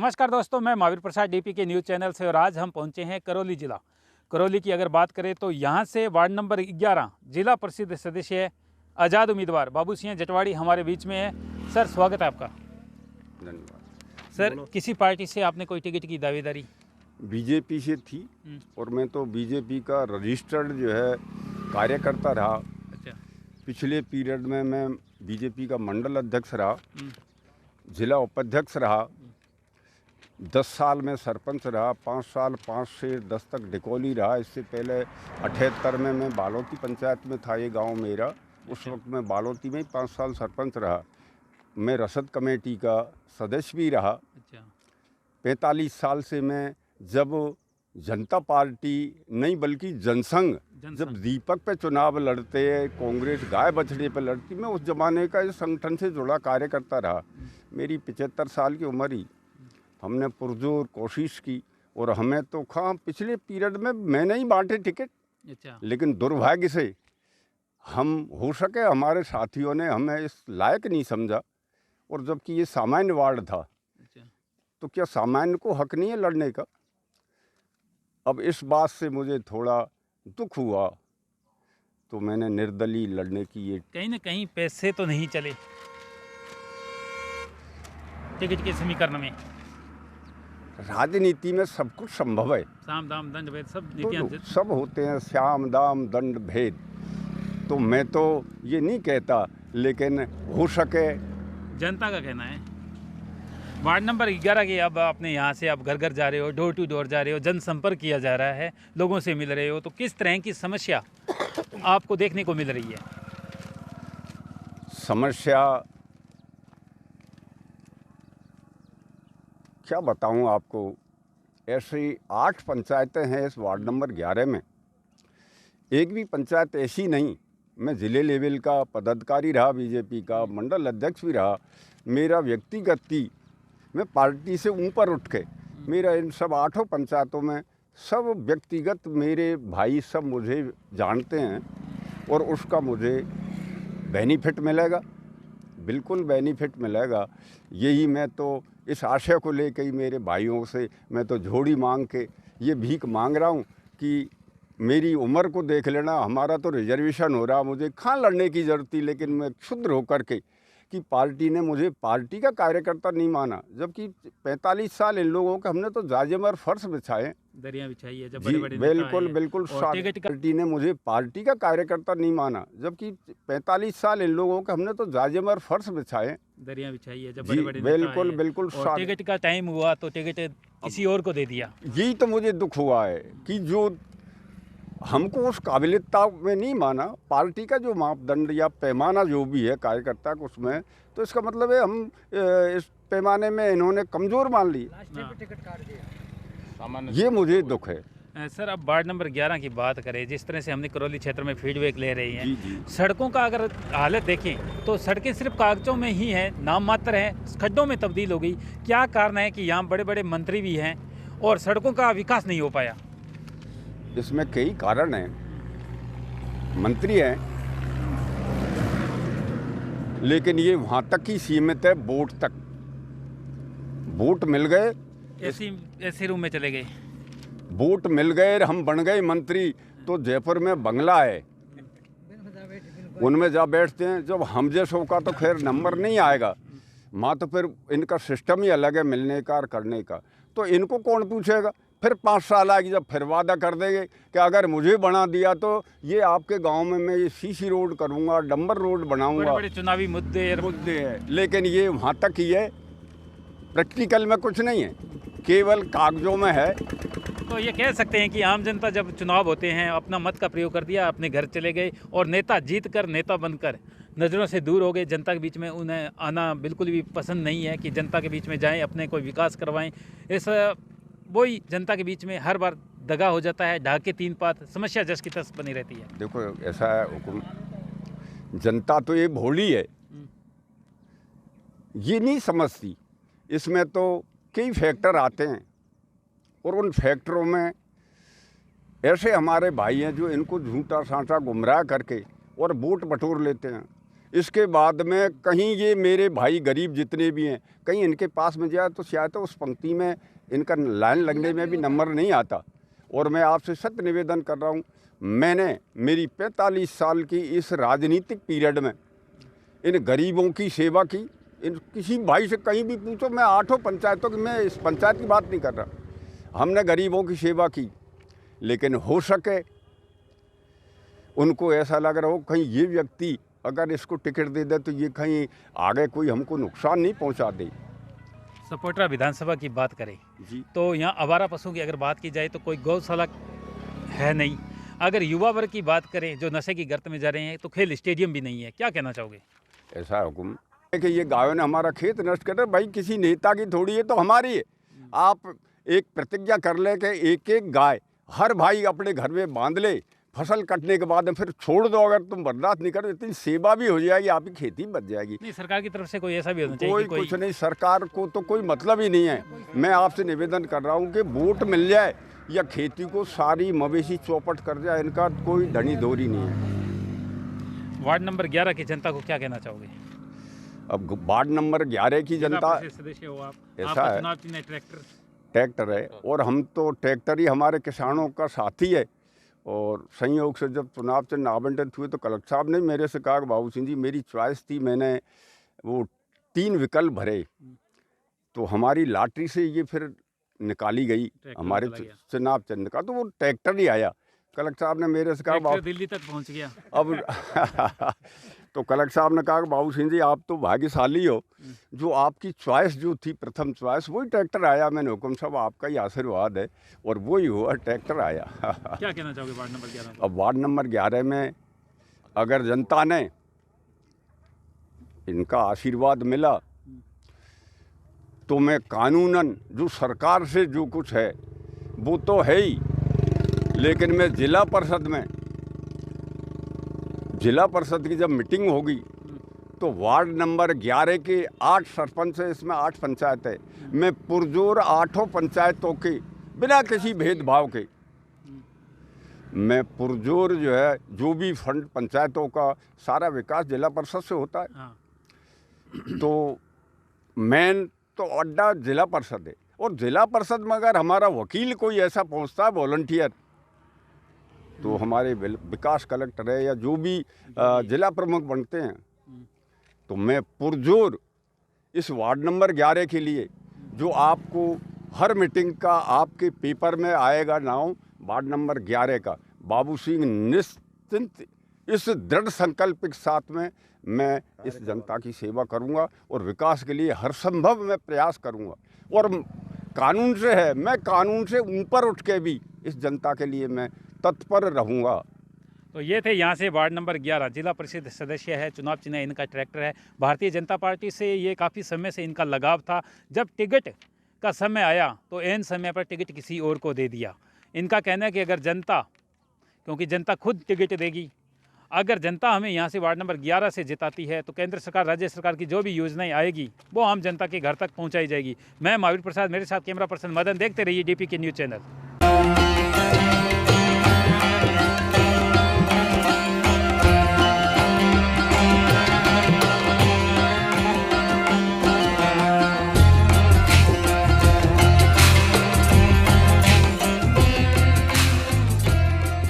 नमस्कार दोस्तों, मैं महावीर प्रसाद डीपी के न्यूज़ चैनल से और आज हम पहुंचे हैं करौली जिला। करौली की अगर बात करें तो यहां से वार्ड नंबर 11 जिला परिषद सदस्य आज़ाद उम्मीदवार बाबू सिंह जटवाड़ी हमारे बीच में है। सर, स्वागत है आपका। धन्यवाद। सर, किसी पार्टी से आपने कोई टिकट की दावेदारी? बीजेपी से थी और मैं तो बीजेपी का रजिस्टर्ड जो है कार्यकर्ता रहा। अच्छा। पिछले पीरियड में मैं बीजेपी का मंडल अध्यक्ष रहा, जिला उपाध्यक्ष रहा, 10 साल में सरपंच रहा, 5 साल 5 से 10 तक डिकोली रहा। इससे पहले 78 में मैं बालोती पंचायत में था, ये गांव मेरा। उस वक्त मैं बालोती में ही 5 साल सरपंच रहा। मैं रसद कमेटी का सदस्य भी रहा। अच्छा। 45 साल से मैं जब जनता पार्टी नहीं बल्कि जनसंघ जब दीपक पे चुनाव लड़ते, कांग्रेस गाय बछड़े पे लड़ती, मैं उस जमाने का इस संगठन से जुड़ा कार्यकर्ता रहा। मेरी 75 साल की उम्र ही हमने पुरजोर कोशिश की और हमें तो पिछले पीरियड में मैंने ही बांटे टिकट। अच्छा। लेकिन दुर्भाग्य से हम हो सके हमारे साथियों ने हमें इस लायक नहीं समझा, और जबकि ये सामान्य वार्ड था। अच्छा। तो क्या सामान्य को हक नहीं है लड़ने का? अब इस बात से मुझे थोड़ा दुख हुआ, तो मैंने निर्दलीय लड़ने की ये। कहीं ना कहीं पैसे तो नहीं चले टिकट के समीकरण में? राजनीति में सब कुछ संभव है। साम दाम दंड भेद सब तो नीतियां सब होते हैं, श्याम दाम दंड भेद। तो मैं तो ये नहीं कहता, लेकिन हो सके। जनता का कहना है। वार्ड नंबर 11 के अब आपने यहाँ से अब घर घर जा रहे हो, डोर टू डोर जा रहे हो, जनसंपर्क किया जा रहा है, लोगों से मिल रहे हो, तो किस तरह की समस्या आपको देखने को मिल रही है? समस्या क्या बताऊं आपको। ऐसी 8 पंचायतें हैं इस वार्ड नंबर 11 में। एक भी पंचायत ऐसी नहीं। मैं जिले लेवल का पदाधिकारी रहा, बीजेपी का मंडल अध्यक्ष भी रहा। मेरा व्यक्तिगत मैं पार्टी से ऊपर उठ के मेरा इन सब 8 पंचायतों में सब व्यक्तिगत मेरे भाई सब मुझे जानते हैं, और उसका मुझे बेनिफिट मिलेगा, बिल्कुल बेनिफिट मिलेगा। यही मैं तो इस आशय को लेकर ही मेरे भाइयों से मैं तो झोड़ी मांग के ये भीख मांग रहा हूँ कि मेरी उम्र को देख लेना। हमारा तो रिजर्वेशन हो रहा, मुझे कहाँ लड़ने की ज़रूरत थी। लेकिन मैं क्षुद्र होकर के कि पार्टी ने मुझे पार्टी का कार्यकर्ता नहीं माना, जबकि 45 साल इन लोगों के हमने तो जाजेमर फर्श बिछाए, दरिया बिछाई है, जब जी बड़े बिल्कुल बिल्कुल। पार्टी ने मुझे पार्टी का कार्यकर्ता नहीं माना, जबकि 45 साल इन लोगों के हमने तो जाजेमर फर्श बिछाए, दरिया बिछाई है, जब जी बड़े बिल्कुल बिल्कुल। टिकट का टाइम हुआ तो टिकट किसी और को दे दिया। यही तो मुझे दुख हुआ है कि जो हमको उस काबिलियता में नहीं माना, पार्टी का जो मापदंड या पैमाना जो भी है कार्यकर्ता को, उसमें तो इसका मतलब है हम इस पैमाने में इन्होंने कमज़ोर मान ली। ये मुझे दुख है। सर, अब वार्ड नंबर 11 की बात करें, जिस तरह से हमने करौली क्षेत्र में फीडबैक ले रही हैं, जी जी। सड़कों का अगर हालत देखें तो सड़कें सिर्फ कागजों में ही हैं, नाम मात्र हैं, खड्डों में तब्दील हो गई। क्या कारण है कि यहाँ बड़े बड़े मंत्री भी हैं और सड़कों का विकास नहीं हो पाया? इसमें कई कारण हैं। मंत्री हैं, लेकिन ये वहाँ तक ही सीमित है, वोट तक। वोट मिल गए, ऐसे रूम में चले गए, वोट मिल गए, हम बन गए मंत्री, तो जयपुर में बंगला है, उनमें जा बैठते हैं। जब हम जैसों का तो खैर नंबर नहीं आएगा, माँ तो फिर इनका सिस्टम ही अलग है मिलने का और करने का। तो इनको कौन पूछेगा? फिर 5 साल आएगी जब फिर वादा कर देंगे कि अगर मुझे बना दिया तो ये आपके गांव में मैं ये सीसी रोड करूंगा, डंबर रोड बनाऊंगा। बड़े बड़े चुनावी मुद्दे हैं, लेकिन ये वहाँ तक ही है, प्रैक्टिकल में कुछ नहीं है, केवल कागजों में है। तो ये कह सकते हैं कि आम जनता जब चुनाव होते हैं अपना मत का प्रयोग कर दिया, अपने घर चले गए और नेता जीत कर, नेता बनकर नज़रों से दूर हो गए। जनता के बीच में उन्हें आना बिल्कुल भी पसंद नहीं है कि जनता के बीच में जाएं, अपने कोई विकास करवाएं। ऐसा वही जनता के बीच में हर बार दगा हो जाता है, ढाके 3 पात, समस्या जस की तस बनी रहती है। देखो ऐसा है हुकुम, जनता तो ये भोली है, ये नहीं समझती। इसमें तो कई फैक्टर आते हैं, और उन फैक्टरों में ऐसे हमारे भाई हैं जो इनको झूठा सांचा गुमराह करके और वोट बटोर लेते हैं। इसके बाद में कहीं ये मेरे भाई गरीब जितने भी हैं, कहीं इनके पास में जाए तो शायद उस पंक्ति में इनका लाइन लगने में भी नंबर नहीं आता। और मैं आपसे सत्य निवेदन कर रहा हूँ, मैंने मेरी 45 साल की इस राजनीतिक पीरियड में इन गरीबों की सेवा की। इन किसी भाई से कहीं भी पूछो, मैं 8 पंचायतों की, मैं इस पंचायत की बात नहीं कर रहा, हमने गरीबों की सेवा की। लेकिन हो सके उनको ऐसा लग रहा हो कहीं ये व्यक्ति अगर इसको टिकट दे दे तो ये कहीं आगे कोई हमको नुकसान नहीं पहुंचा दे। सपोटरा विधानसभा की बात करें जी, तो यहाँ आवारा पशुओं की अगर बात की जाए तो कोई गौशाला है नहीं। अगर युवा वर्ग की बात करें जो नशे की गर्त में जा रहे हैं तो खेल स्टेडियम भी नहीं है, क्या कहना चाहोगे? ऐसा हुक्म है कि ये गायों ने हमारा खेत नष्ट कर, भाई किसी नेता की थोड़ी है, तो हमारी है। आप एक प्रतिज्ञा कर ले कि एक एक गाय हर भाई अपने घर में बांध ले, फसल कटने के बाद फिर छोड़ दो। अगर तुम बर्दाश्त नहीं करो, इतनी सेवा भी हो जाएगी, आपकी खेती बच जाएगी। नहीं, सरकार की तरफ से कोई ऐसा भी होना चाहिए कोई कि कुछ नहीं, सरकार को तो कोई मतलब ही नहीं है। मैं आपसे निवेदन कर रहा हूँ कि वोट मिल जाए या खेती को सारी मवेशी चौपट कर जाए, इनका कोई धनी दोरी नहीं है। वार्ड नंबर 11 की जनता को क्या कहना चाहोगे? अब वार्ड नंबर 11 की जनता, सदस्य हो आप, ऐसा आपका है, चुनाव चिन्ह है ट्रैक्टर है और हम तो ट्रैक्टर ही हमारे किसानों का साथी है। और संयोग से जब चुनाव चिन्ह आवंटित हुए तो कलेक्टर साहब ने मेरे से कहा कि बाबू सिंह जी, मेरी चॉइस थी, मैंने वो 3 विकल्प भरे, तो हमारी लॉटरी से ये फिर निकाली गई हमारे चुनाव चिन्ह का, तो वो ट्रैक्टर ही आया। कलेक्टर साहब ने मेरे से कहा दिल्ली तक पहुंच गया अब तो कलेक्टर साहब ने कहा कि बाबू सिंह जी, आप तो भाग्यशाली हो, जो आपकी चॉइस जो थी प्रथम चॉइस वही ट्रैक्टर आया। मैंने हुक्म साहब आपका ही आशीर्वाद है और वही हुआ, ट्रैक्टर आया। क्या कहना चाहोगे वार्ड नंबर 11? अब वार्ड नंबर 11 में अगर जनता ने इनका आशीर्वाद मिला तो मैं कानूनन जो सरकार से जो कुछ है वो तो है ही, लेकिन मैं जिला परिषद की जब मीटिंग होगी तो वार्ड नंबर 11 के 8 सरपंच है, इसमें 8 पंचायत है, मैं पुरजोर 8 पंचायतों के बिना किसी भेदभाव के मैं पुरजोर जो है, जो भी फंड पंचायतों का सारा विकास जिला परिषद से होता है। हाँ। तो मेन तो अड्डा जिला परिषद है, और जिला परिषद में अगर हमारा वकील कोई ऐसा पहुंचता है वॉलंटियर, तो हमारे विकास कलेक्टर है या जो भी जिला प्रमुख बनते हैं, तो मैं पुरजोर इस वार्ड नंबर 11 के लिए, जो आपको हर मीटिंग का आपके पेपर में आएगा नाम वार्ड नंबर 11 का, बाबू सिंह निश्चिंत इस दृढ़ संकल्प के साथ में मैं इस जनता की सेवा करूंगा और विकास के लिए हर संभव मैं प्रयास करूंगा। और कानून से है, मैं कानून से ऊपर उठ के भी इस जनता के लिए मैं तत्पर रहूंगा। तो ये थे यहाँ से वार्ड नंबर 11 जिला परिषद सदस्य है, चुनाव चिन्ह इनका ट्रैक्टर है। भारतीय जनता पार्टी से ये काफ़ी समय से इनका लगाव था। जब टिकट का समय आया तो ऐन समय पर टिकट किसी और को दे दिया। इनका कहना है कि अगर जनता, क्योंकि जनता खुद टिकट देगी, अगर जनता हमें यहाँ से वार्ड नंबर 11 से जिताती है तो केंद्र सरकार, राज्य सरकार की जो भी योजनाएं आएगी वो आम जनता के घर तक पहुँचाई जाएगी। मैं महावीर प्रसाद, मेरे साथ कैमरा पर्सन मदन, देखते रहिए DP के न्यूज़ चैनल।